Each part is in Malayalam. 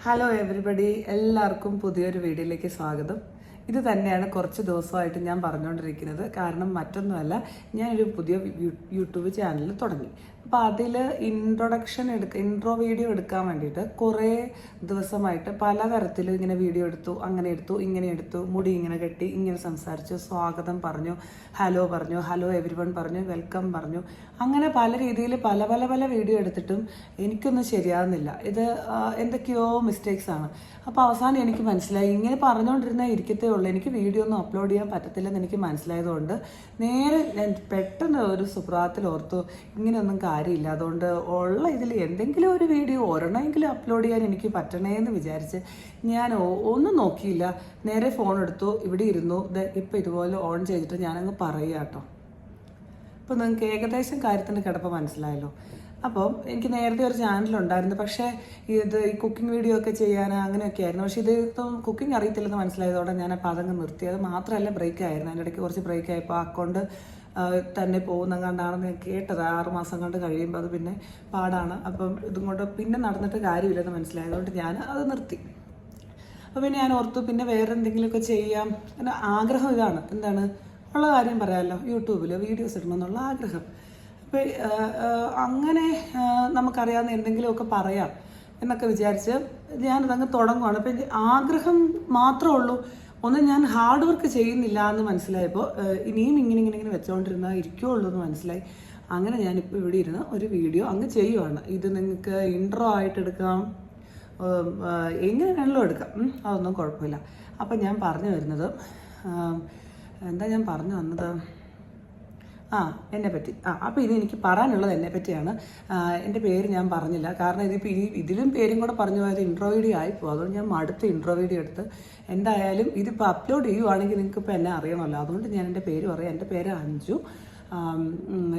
ഹലോ എവരിബഡി, എല്ലാവർക്കും പുതിയൊരു വീഡിയോയിലേക്ക് സ്വാഗതം. ഇത് തന്നെയാണ് കുറച്ച് ദിവസമായിട്ട് ഞാൻ പറഞ്ഞുകൊണ്ടിരിക്കുന്നത്. കാരണം മറ്റൊന്നുമല്ല, ഞാനൊരു പുതിയ യൂട്യൂബ് ചാനൽ തുടങ്ങി. അപ്പോൾ അതിൽ ഇൻട്രോ വീഡിയോ എടുക്കാൻ വേണ്ടിയിട്ട് കുറേ ദിവസമായിട്ട് പലതരത്തിൽ ഇങ്ങനെ വീഡിയോ എടുത്തു, അങ്ങനെ എടുത്തു, ഇങ്ങനെ എടുത്തു, മുടി ഇങ്ങനെ കെട്ടി, ഇങ്ങനെ സംസാരിച്ചു, സ്വാഗതം പറഞ്ഞു, ഹലോ എവരിവൺ പറഞ്ഞു, വെൽക്കം പറഞ്ഞു, അങ്ങനെ പല രീതിയിൽ പല വീഡിയോ എടുത്തിട്ടും എനിക്കൊന്നും ശരിയാകുന്നില്ല. ഇത് എന്തൊക്കെയോ മിസ്റ്റേക്സ് ആണ്. അപ്പോൾ അവസാനം എനിക്ക് മനസ്സിലായി, ഇങ്ങനെ പറഞ്ഞുകൊണ്ടിരുന്നാൽ ഇരിക്കത്തേ ഉള്ളൂ, എനിക്ക് വീഡിയോ ഒന്നും അപ്ലോഡ് ചെയ്യാൻ പറ്റത്തില്ലെന്ന് എനിക്ക് മനസ്സിലായതുകൊണ്ട് നേരെ ഞാൻ പെട്ടെന്ന് ഒരു സുപ്രഭാതത്തിൽ ഓർത്തു, ഇങ്ങനെയൊന്നും കാര്യമില്ല, അതുകൊണ്ട് ഉള്ള ഇതിൽ എന്തെങ്കിലും ഒരു വീഡിയോ ഒരെണ്ണമെങ്കിലും അപ്ലോഡ് ചെയ്യാൻ എനിക്ക് പറ്റണേന്ന് വിചാരിച്ച് ഞാൻ ഒന്നും നോക്കിയില്ല. നേരെ ഫോൺ എടുത്തു, ഇവിടെ ഇരുന്നു, ഇപ്പം ഇതുപോലെ ഓൺ ചെയ്തിട്ട് ഞാനങ്ങ് പറയുക കേട്ടോ. അപ്പോൾ നിങ്ങൾക്ക് ഏകദേശം കാര്യത്തിൻ്റെ കിടപ്പ് മനസ്സിലായല്ലോ. അപ്പോൾ എനിക്ക് നേരത്തെ ഒരു ചാനലുണ്ടായിരുന്നു, പക്ഷേ ഈ കുക്കിംഗ് വീഡിയോ ഒക്കെ ചെയ്യാൻ അങ്ങനെയൊക്കെ ആയിരുന്നു. പക്ഷേ ഇതിപ്പം കുക്കിംഗ് അറിയത്തില്ലെന്ന് മനസ്സിലായതോടെ ഞാൻ അപ്പോൾ അതങ്ങ് നിർത്തി. അത് മാത്രമല്ല, ബ്രേക്ക് ആയിരുന്നു, അതിൻ്റെ ഇടയ്ക്ക് കുറച്ച് ബ്രേക്ക് ആയപ്പോൾ അക്കൗണ്ട് തന്നെ പോകുന്ന കണ്ടാണെന്ന് ഞാൻ കേട്ടത്. 6 മാസം കൊണ്ട് കഴിയുമ്പോൾ അത് പിന്നെ പാടാണ്. അപ്പം ഇതും കൊണ്ട് പിന്നെ നടന്നിട്ട് കാര്യമില്ലെന്ന് മനസ്സിലായതുകൊണ്ട് ഞാൻ അത് നിർത്തി. അപ്പോൾ പിന്നെ ഞാൻ ഓർത്തു, പിന്നെ വേറെ എന്തെങ്കിലുമൊക്കെ ചെയ്യാം. എൻ്റെ ആഗ്രഹം ഇതാണ്, എന്താണ് ഉള്ള കാര്യം പറയാമല്ലോ, യൂട്യൂബിൽ വീഡിയോസ് ഇടണമെന്നുള്ള ആഗ്രഹം. അപ്പോൾ അങ്ങനെ നമുക്കറിയാവുന്ന എന്തെങ്കിലുമൊക്കെ പറയാം എന്നൊക്കെ വിചാരിച്ച് ഞാനതങ്ങ് തുടങ്ങുവാണ്. അപ്പം ആഗ്രഹം മാത്രമേ ഉള്ളൂ, ഒന്നും ഞാൻ ഹാർഡ് വർക്ക് ചെയ്യുന്നില്ല എന്ന് മനസ്സിലായപ്പോൾ ഇനിയും ഇങ്ങനെ വെച്ചുകൊണ്ടിരുന്നാൽ ഇരിക്കുകയുള്ളൂ എന്ന് മനസ്സിലായി. അങ്ങനെ ഞാനിപ്പോൾ ഇവിടെ ഇരുന്ന് ഒരു വീഡിയോ അങ്ങ് ചെയ്യുവാണ്. ഇത് നിങ്ങൾക്ക് ഇൻട്രോ ആയിട്ട് എടുക്കാം, എങ്ങനെ വേണമെങ്കിലും എടുക്കാം, അതൊന്നും കുഴപ്പമില്ല. അപ്പം ഞാൻ പറഞ്ഞു വരുന്നത്, എന്താ ഞാൻ പറഞ്ഞു വന്നത്, എന്നെപ്പറ്റി. അപ്പോൾ ഇത് എനിക്ക് പറയാനുള്ളത് എന്നെപ്പറ്റിയാണ്. എൻ്റെ പേര് ഞാൻ പറഞ്ഞില്ല, കാരണം ഇതിലും പേരും കൂടെ പറഞ്ഞു പോയത് ഇൻട്രോ വീഡിയോ ആയിപ്പോകും. അതുകൊണ്ട് ഞാൻ അടുത്ത ഇൻട്രോ വീഡിയോ എടുത്ത് എന്തായാലും ഇതിപ്പോൾ അപ്ലോഡ് ചെയ്യുവാണെങ്കിൽ നിങ്ങൾക്ക് ഇപ്പോൾ എന്നെ അറിയണമല്ലോ, അതുകൊണ്ട് ഞാൻ എൻ്റെ പേര് പറയാം. എൻ്റെ പേര് അഞ്ജു.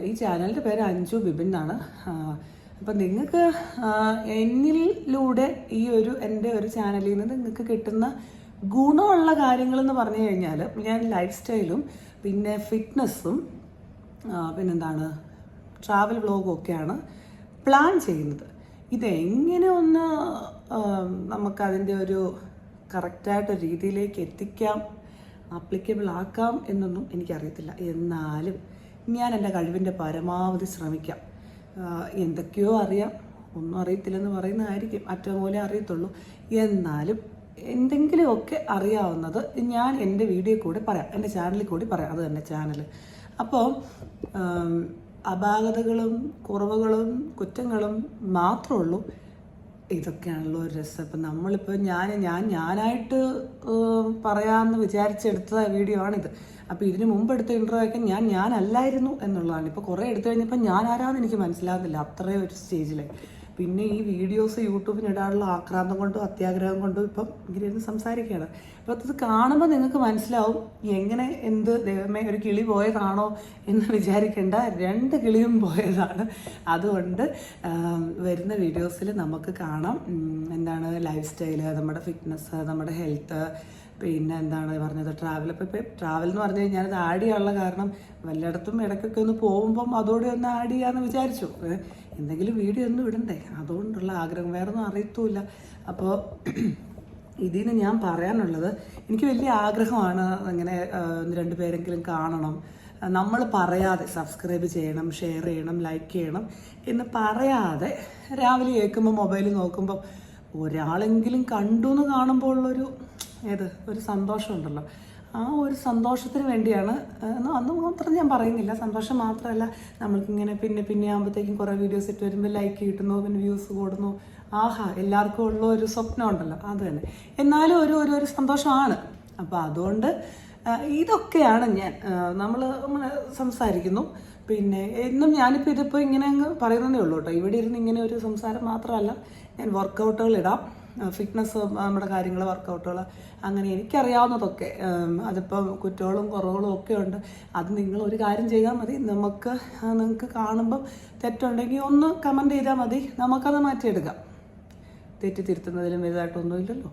ഈ ചാനലിൻ്റെ പേര് അഞ്ജു ബിബിൻ എന്നാണ്. അപ്പം നിങ്ങൾക്ക് എന്നിലൂടെ എൻ്റെ ഒരു ചാനലിൽ നിന്ന് നിങ്ങൾക്ക് കിട്ടുന്ന ഗുണമുള്ള കാര്യങ്ങളെന്ന് പറഞ്ഞു കഴിഞ്ഞാൽ, ഞാൻ ലൈഫ് സ്റ്റൈലും പിന്നെ ഫിറ്റ്നസ്സും പിന്നെന്താണ് ട്രാവൽ വ്ളോഗും ഒക്കെയാണ് പ്ലാൻ ചെയ്യുന്നത്. ഇതെങ്ങനെ ഒന്ന് നമുക്കതിൻ്റെ ഒരു കറക്റ്റായിട്ട് രീതിയിലേക്ക് എത്തിക്കാം, ആപ്ലിക്കബിൾ ആക്കാം എന്നൊന്നും എനിക്കറിയത്തില്ല. എന്നാലും ഞാൻ എൻ്റെ കഴിവിൻ്റെ പരമാവധി ശ്രമിക്കാം. എന്തൊക്കെയോ അറിയാം, ഒന്നും അറിയത്തില്ലെന്ന് പറയുന്നതായിരിക്കും, അറ്റം പോലെ അറിയത്തുള്ളൂ. എന്നാലും എന്തെങ്കിലുമൊക്കെ അറിയാവുന്നത് ഞാൻ എൻ്റെ വീഡിയോ കൂടി പറയാം, എൻ്റെ ചാനലിൽ കൂടി പറയാം. അത് തന്നെ ചാനൽ. അപ്പോൾ അപാകതകളും കുറവുകളും കുറ്റങ്ങളും മാത്രമേ ഉള്ളൂ. ഇതൊക്കെയാണല്ലോ ഒരു രസം. ഇപ്പം നമ്മളിപ്പോൾ ഞാനായിട്ട് പറയാമെന്ന് വിചാരിച്ചെടുത്ത വീഡിയോ ആണിത്. അപ്പോൾ ഇതിന് മുമ്പ് എടുത്ത ഇൻട്രോ ഒക്കെ ഞാനല്ലായിരുന്നു എന്നുള്ളതാണ്. ഇപ്പോൾ കുറേ എടുത്തു കഴിഞ്ഞപ്പോൾ ഞാൻ ആരാന്ന് എനിക്ക് മനസ്സിലാകുന്നില്ല, അത്രയും ഒരു സ്റ്റേജിൽ. പിന്നെ ഈ വീഡിയോസ് യൂട്യൂബിനിടാനുള്ള ആക്രാന്തം കൊണ്ടും അത്യാഗ്രഹം കൊണ്ടും ഇപ്പം ഇങ്ങനെ ഇരുന്ന് സംസാരിക്കുകയാണ്. അപ്പോൾ അത് കാണുമ്പോൾ നിങ്ങൾക്ക് മനസ്സിലാവും എങ്ങനെ ദൈവമേ ഒരു കിളി പോയതാണോ എന്ന് വിചാരിക്കേണ്ട, 2 കിളിയും പോയതാണ്. അതുകൊണ്ട് വരുന്ന വീഡിയോസിൽ നമുക്ക് കാണാം എന്താണ് ലൈഫ് സ്റ്റൈല്, നമ്മുടെ ഫിറ്റ്നസ്, നമ്മുടെ ഹെൽത്ത്, പിന്നെ എന്താണ് പറഞ്ഞത് ട്രാവൽ. ഇപ്പോൾ ട്രാവൽ എന്ന് പറഞ്ഞു കഴിഞ്ഞാൽ അത് ആഡ് ചെയ്യാനുള്ള കാരണം, വല്ലയിടത്തും ഇടയ്ക്കൊക്കെ ഒന്ന് പോകുമ്പം അതോടെ ഒന്ന് ആഡ് ചെയ്യാമെന്ന് വിചാരിച്ചു. എന്തെങ്കിലും വീഡിയോ ഒന്നും ഇടണ്ടേ, അതുകൊണ്ടുള്ള ആഗ്രഹം, വേറെ ഒന്നും അറിയത്തുമില്ല. അപ്പോൾ ഇതിന് ഞാൻ പറയാനുള്ളത്, എനിക്ക് വലിയ ആഗ്രഹമാണ് അങ്ങനെ 2 പേരെങ്കിലും കാണണം, നമ്മൾ പറയാതെ സബ്സ്ക്രൈബ് ചെയ്യണം, ഷെയർ ചെയ്യണം, ലൈക്ക് ചെയ്യണം എന്ന് പറയാതെ രാവിലെ കേൾക്കുമ്പോൾ മൊബൈലിൽ നോക്കുമ്പോൾ ഒരാളെങ്കിലും കണ്ടു എന്ന് കാണുമ്പോൾ ഉള്ളൊരു ഒരു സന്തോഷമുണ്ടല്ലോ, ആ ഒരു സന്തോഷത്തിന് വേണ്ടിയാണ്. അന്ന് മാത്രം ഞാൻ പറയുന്നില്ല, സന്തോഷം മാത്രമല്ല, നമ്മൾക്കിങ്ങനെ പിന്നെ ആകുമ്പോഴത്തേക്കും കുറേ വീഡിയോസ് ഇട്ട് വരുമ്പോൾ ലൈക്ക് കിട്ടുന്നു, പിന്നെ വ്യൂസ് കൂടുന്നു, എല്ലാവർക്കും ഉള്ള ഒരു സ്വപ്നം ഉണ്ടല്ലോ, അത് തന്നെ. എന്നാലും ഒരു സന്തോഷമാണ്. അപ്പോൾ അതുകൊണ്ട് ഇതൊക്കെയാണ് നമ്മൾ സംസാരിക്കുന്നു. പിന്നെ എന്നും ഞാനിപ്പോൾ ഇതിപ്പോൾ ഇങ്ങനെ അങ്ങ് പറയുന്നതേ ഉള്ളൂ കേട്ടോ. ഇവിടെ ഇരുന്ന് ഇങ്ങനെ ഒരു സംസാരം മാത്രമല്ല, ഞാൻ വർക്കൗട്ടുകൾ ഇടാം, ഫിറ്റ്നസ്, നമ്മുടെ കാര്യങ്ങൾ, വർക്കൗട്ടുകൾ, അങ്ങനെ എനിക്കറിയാവുന്നതൊക്കെ. അതിപ്പം കുറ്റങ്ങളും കുറവുകളും ഒക്കെ ഉണ്ട്. അത് നിങ്ങളൊരു കാര്യം ചെയ്താൽ മതി, നിങ്ങൾക്ക് കാണുമ്പം തെറ്റുണ്ടെങ്കിൽ ഒന്ന് കമൻറ്റ് ചെയ്താൽ മതി, നമുക്കത് മാറ്റിയെടുക്കാം. തെറ്റ് തിരുത്തുന്നതിലും വലുതായിട്ടൊന്നുമില്ലല്ലോ.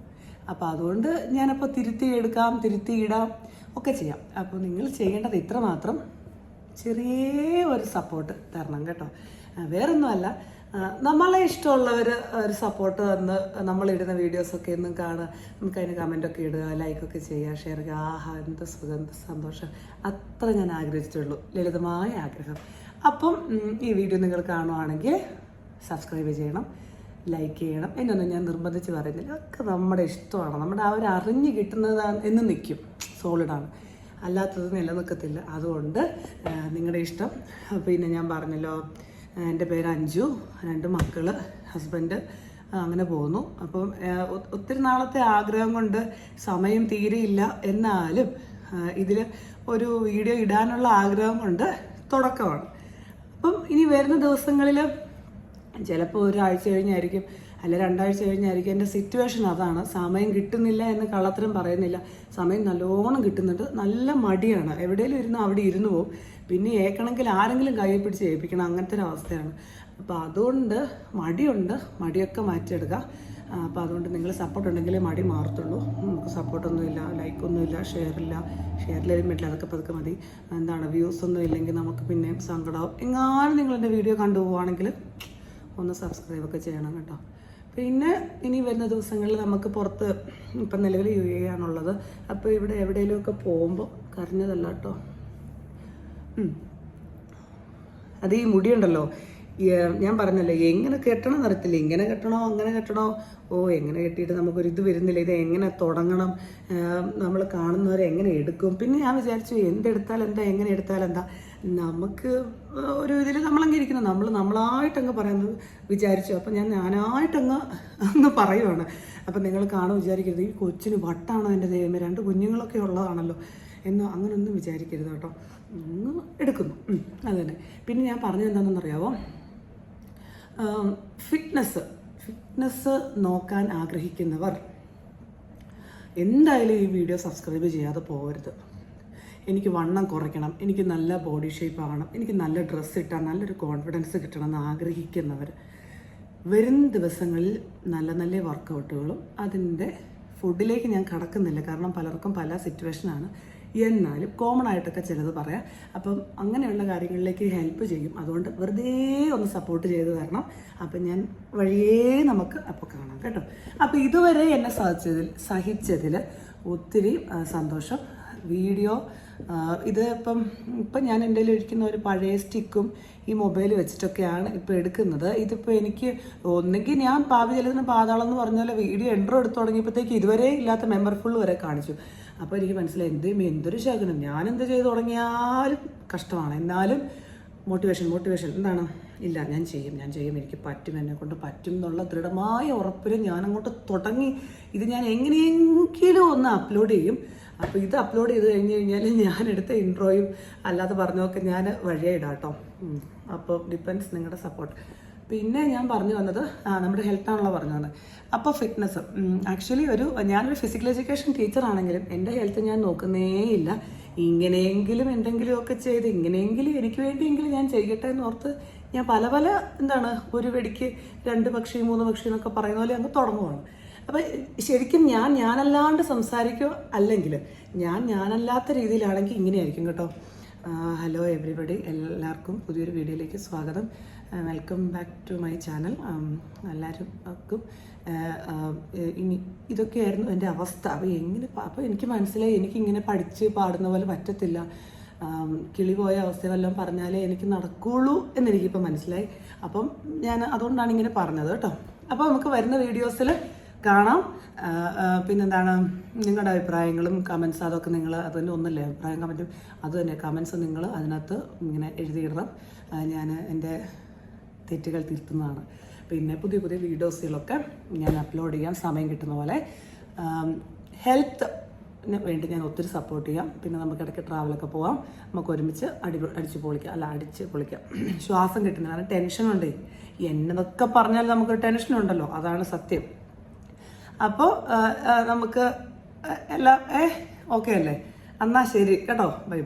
അപ്പോൾ അതുകൊണ്ട് ഞാനപ്പോൾ തിരുത്തിയിടാം ഒക്കെ ചെയ്യാം. അപ്പോൾ നിങ്ങൾ ചെയ്യേണ്ടത് ഇത്ര മാത്രം, ചെറിയ ഒരു സപ്പോർട്ട് തരണം കേട്ടോ. വേറൊന്നുമല്ല, നമ്മളെ ഇഷ്ടമുള്ളവർ ഒരു സപ്പോർട്ട് തന്ന് നമ്മളിടുന്ന വീഡിയോസൊക്കെ ഒന്നും കാണുക, നമുക്ക് അതിന് കമൻറ്റൊക്കെ ഇടുക, ലൈക്കൊക്കെ ചെയ്യുക, ഷെയർ ചെയ്യുക. ആഹാ, എന്ത് സുഖം, എന്ത് സന്തോഷം. അത്ര ഞാൻ ആഗ്രഹിച്ചിട്ടുള്ളൂ, ലളിതമായ ആഗ്രഹം. അപ്പം ഈ വീഡിയോ നിങ്ങൾ കാണുവാണെങ്കിൽ സബ്സ്ക്രൈബ് ചെയ്യണം, ലൈക്ക് ചെയ്യണം. എന്നൊന്നും ഞാൻ നിർബന്ധിച്ച് പറയുന്നില്ല, ഒക്കെ നമ്മുടെ ഇഷ്ടമാണ്. നമ്മുടെ ആ ഒരു അറിഞ്ഞ് കിട്ടുന്നത് എന്ന് നിൽക്കും, സോളിഡാണ്. അല്ലാത്തത് നിലനിൽക്കത്തില്ല. അതുകൊണ്ട് നിങ്ങളുടെ ഇഷ്ടം. പിന്നെ ഞാൻ പറഞ്ഞല്ലോ, എൻ്റെ പേര് അഞ്ജു, 2 മക്കൾ, ഹസ്ബൻഡ്, അങ്ങനെ പോകുന്നു. അപ്പം ഒത്തിരി നാളത്തെ ആഗ്രഹം കൊണ്ട് സമയം തീരെയില്ല. എന്നാലും ഇതിൽ ഒരു വീഡിയോ ഇടാനുള്ള ആഗ്രഹം കൊണ്ട് തുടക്കമാണ്. അപ്പം ഇനി വരുന്ന ദിവസങ്ങളിൽ ചിലപ്പോൾ ഒരാഴ്ച കഴിഞ്ഞായിരിക്കും, അല്ല 2 ആഴ്ച കഴിഞ്ഞായിരിക്കും. എൻ്റെ സിറ്റുവേഷൻ അതാണ്. സമയം കിട്ടുന്നില്ല എന്ന് കള്ളത്തരം പറയുന്നില്ല. സമയം നല്ലോണം കിട്ടുന്നുണ്ട്. നല്ല മടിയാണ്. എവിടെയെങ്കിലും ഇരുന്ന് അവിടെ ഇരുന്ന് പോകും. പിന്നെ ഏൽക്കണമെങ്കിൽ ആരെങ്കിലും കയ്യിൽ പിടിച്ച് ഏൽപ്പിക്കണം, അങ്ങനത്തെ ഒരു അവസ്ഥയാണ്. അപ്പോൾ അതുകൊണ്ട് മടിയുണ്ട്, മടിയൊക്കെ മാറ്റിയെടുക്കുക. അപ്പോൾ അതുകൊണ്ട് നിങ്ങൾ സപ്പോർട്ട് ഉണ്ടെങ്കിലേ മടി മാറത്തുള്ളൂ. നമുക്ക് സപ്പോർട്ടൊന്നുമില്ല, ലൈക്കൊന്നുമില്ല, ഷെയറിലും പറ്റില്ല, അതൊക്കെ പതുക്കെ മതി. എന്താണ്, വ്യൂസ് ഒന്നും ഇല്ലെങ്കിൽ നമുക്ക് പിന്നെയും സങ്കടമാവും. എങ്ങാനും നിങ്ങളെൻ്റെ വീഡിയോ കണ്ടുപോവുകയാണെങ്കിൽ ഒന്ന് സബ്സ്ക്രൈബൊക്കെ ചെയ്യണം കേട്ടോ. പിന്നെ ഇനി വരുന്ന ദിവസങ്ങളിൽ നമുക്ക് പുറത്ത്, ഇപ്പം നിലവിൽ UAE ആണുള്ളത്. അപ്പോൾ ഇവിടെ എവിടെയെങ്കിലുമൊക്കെ പോകുമ്പോൾ കരഞ്ഞതല്ല കേട്ടോ. അത് ഈ മുടിയുണ്ടല്ലോ, ഞാൻ പറഞ്ഞല്ലോ, എങ്ങനെ കെട്ടണം എന്നറിയത്തില്ല. ഇങ്ങനെ കെട്ടണോ അങ്ങനെ കെട്ടണോ, എങ്ങനെ കെട്ടിയിട്ട് നമുക്കൊരിത് വരുന്നില്ല, ഇത് എങ്ങനെ തുടങ്ങണം, നമ്മൾ കാണുന്നവരെ എങ്ങനെ എടുക്കും. പിന്നെ ഞാൻ വിചാരിച്ചു, എന്തെടുത്താൽ എന്താ, എങ്ങനെ എടുത്താൽ എന്താ, നമുക്ക് ഒരു ഇതിൽ നമ്മളങ്ങ് ഇരിക്കണം, നമ്മളായിട്ടങ്ങ് പറയുന്നത് വിചാരിച്ചു. അപ്പം ഞാനായിട്ടങ്ങ് പറയുവാണ്. അപ്പം നിങ്ങൾ കാണും വിചാരിക്കരുത്, ഈ കൊച്ചിന് വട്ടാണോ എൻ്റെ ദൈവമേ, 2 കുഞ്ഞുങ്ങളൊക്കെ ഉള്ളതാണല്ലോ എന്നോ അങ്ങനൊന്നും വിചാരിക്കരുത് കേട്ടോ. ഒന്ന് എടുക്കുന്നു, അത് തന്നെ. പിന്നെ ഞാൻ പറഞ്ഞത് എന്താണെന്നറിയാവോ, ഫിറ്റ്നസ് നോക്കാൻ ആഗ്രഹിക്കുന്നവർ എന്തായാലും ഈ വീഡിയോ സബ്സ്ക്രൈബ് ചെയ്യാതെ പോകരുത്. എനിക്ക് വണ്ണം കുറയ്ക്കണം, എനിക്ക് നല്ല ബോഡി ഷേപ്പ് ആകണം, എനിക്ക് നല്ല ഡ്രസ്സ് ഇട്ടാൽ നല്ലൊരു കോൺഫിഡൻസ് കിട്ടണം എന്ന് ആഗ്രഹിക്കുന്നവർ വരും ദിവസങ്ങളിൽ നല്ല നല്ല വർക്കൗട്ടുകളും, അതിൻ്റെ ഫുഡിലേക്ക് ഞാൻ കടക്കുന്നില്ല, കാരണം പലർക്കും പല സിറ്റുവേഷനാണ്. എന്നാലും കോമൺ ആയിട്ടൊക്കെ ചിലത് പറയാം. അപ്പം അങ്ങനെയുള്ള കാര്യങ്ങളിലേക്ക് ഹെൽപ്പ് ചെയ്യും. അതുകൊണ്ട് വെറുതെ ഒന്ന് സപ്പോർട്ട് ചെയ്ത് തരണം. അപ്പം ഞാൻ വഴിയേ നമുക്ക് അപ്പോൾ കാണാം കേട്ടോ. അപ്പോൾ ഇതുവരെ എന്നെ സഹിച്ചതിൽ ഒത്തിരി സന്തോഷം. വീഡിയോ ഇത് ഇപ്പം ഞാൻ എൻ്റെ ഇരിക്കുന്ന ഒരു പഴയ സ്റ്റിക്കും ഈ മൊബൈൽ വെച്ചിട്ടൊക്കെയാണ് ഇപ്പോൾ എടുക്കുന്നത്. ഇതിപ്പോൾ എനിക്ക് ഒന്നെങ്കിൽ ഞാൻ പാവി ചെല്ലുന്ന പാതാളം എന്ന് പറഞ്ഞാൽ വീഡിയോ എടുത്തു തുടങ്ങിയപ്പോഴത്തേക്ക് ഇതുവരെ ഇല്ലാത്ത മെമ്പർ ഫുൾ വരെ കാണിച്ചു. അപ്പോൾ എനിക്ക് മനസ്സിലായി, എന്തൊരു ശകനം, ഞാനെന്ത് ചെയ്ത് തുടങ്ങിയാലും കഷ്ടമാണ്. എന്നാലും മോട്ടിവേഷൻ എന്താണ്, ഇല്ല ഞാൻ ചെയ്യും, എനിക്ക് പറ്റും, എന്നെക്കൊണ്ട് പറ്റും എന്നുള്ള ദൃഢമായ ഉറപ്പിൽ ഞാനങ്ങോട്ട് തുടങ്ങി. ഇത് ഞാൻ എങ്ങനെയെങ്കിലും ഒന്ന് അപ്ലോഡ് ചെയ്യും. അപ്പോൾ ഇത് അപ്ലോഡ് ചെയ്ത് കഴിഞ്ഞാൽ ഞാൻ എടുത്ത ഇൻട്രോയും അല്ലാതെ പറഞ്ഞതൊക്കെ ഞാൻ വഴിയേ ഇടാം കേട്ടോ. അപ്പോൾ ഡിപ്പെൻസ് നിങ്ങളുടെ സപ്പോർട്ട്. പിന്നെ ഞാൻ പറഞ്ഞു വന്നത് നമ്മുടെ ഹെൽത്താണല്ലോ പറഞ്ഞു വന്നത്. അപ്പോൾ ഫിറ്റ്നസ് ആക്ച്വലി ഞാനൊരു ഫിസിക്കൽ എഡ്യൂക്കേഷൻ ടീച്ചറാണെങ്കിലും എൻ്റെ ഹെൽത്ത് ഞാൻ നോക്കുന്നേയില്ല. ഇങ്ങനെയെങ്കിലും എന്തെങ്കിലുമൊക്കെ ചെയ്ത് ഇങ്ങനെയെങ്കിലും എനിക്ക് വേണ്ടിയെങ്കിലും ഞാൻ ചെയ്യട്ടെ എന്ന് ഓർത്ത് ഞാൻ പല എന്താണ്, ഒരു വെടിക്ക് 2 പക്ഷി 3 പക്ഷി എന്നൊക്കെ പറയുന്ന പോലെ അങ്ങ് തുടങ്ങുവാണ്. അപ്പം ശരിക്കും ഞാനല്ലാണ്ട് സംസാരിക്കുക, അല്ലെങ്കിൽ ഞാനല്ലാത്ത രീതിയിലാണെങ്കിൽ ഇങ്ങനെയായിരിക്കും കേട്ടോ. ഹലോ എവ്രിബഡി, എല്ലാവർക്കും പുതിയൊരു വീഡിയോയിലേക്ക് സ്വാഗതം. Welcome back to my channel. എല്ലാവർക്കും ഇനി ഇതൊക്കെയായിരുന്നു എൻ്റെ അവസ്ഥ. അപ്പോൾ എനിക്ക് മനസ്സിലായി, എനിക്കിങ്ങനെ പഠിച്ച് പാടുന്ന പോലെ പറ്റത്തില്ല. കിളി പോയ അവസ്ഥ വല്ലതും പറഞ്ഞാലേ എനിക്ക് നടക്കുകയുള്ളൂ എന്നെനിക്കിപ്പോൾ മനസ്സിലായി. അപ്പം ഞാൻ അതുകൊണ്ടാണ് ഇങ്ങനെ പറഞ്ഞത് കേട്ടോ. അപ്പോൾ നമുക്ക് വരുന്ന വീഡിയോസിൽ കാണാം. പിന്നെന്താണ്, നിങ്ങളുടെ അഭിപ്രായങ്ങളും കമൻസ് അതൊക്കെ നിങ്ങൾ അതുതന്നെ ഒന്നല്ലേ, അഭിപ്രായം കമൻറ്റും അതുതന്നെ കമൻസ് നിങ്ങൾ അതിനകത്ത് ഇങ്ങനെ എഴുതിയിടണം. ഞാൻ എൻ്റെ തെറ്റുകൾ തിരുത്തുന്നതാണ്. പിന്നെ പുതിയ വീഡിയോസുകളൊക്കെ ഞാൻ അപ്ലോഡ് ചെയ്യാം സമയം കിട്ടുന്ന പോലെ. ഹെൽത്തിന് വേണ്ടി ഞാൻ ഒത്തിരി സപ്പോർട്ട് ചെയ്യാം. പിന്നെ നമുക്ക് ഇടയ്ക്ക് ട്രാവലൊക്കെ പോകാം, നമുക്ക് ഒരുമിച്ച് അടിച്ച് പൊളിക്കാം. ശ്വാസം കിട്ടുന്നില്ല, കാരണം ടെൻഷനുണ്ട്. എന്നതൊക്കെ പറഞ്ഞാൽ നമുക്ക് ടെൻഷനുണ്ടല്ലോ, അതാണ് സത്യം. അപ്പോൾ നമുക്ക് എല്ലാം ഓക്കെ അല്ലേ? എന്നാൽ ശരി കേട്ടോ, ബൈ.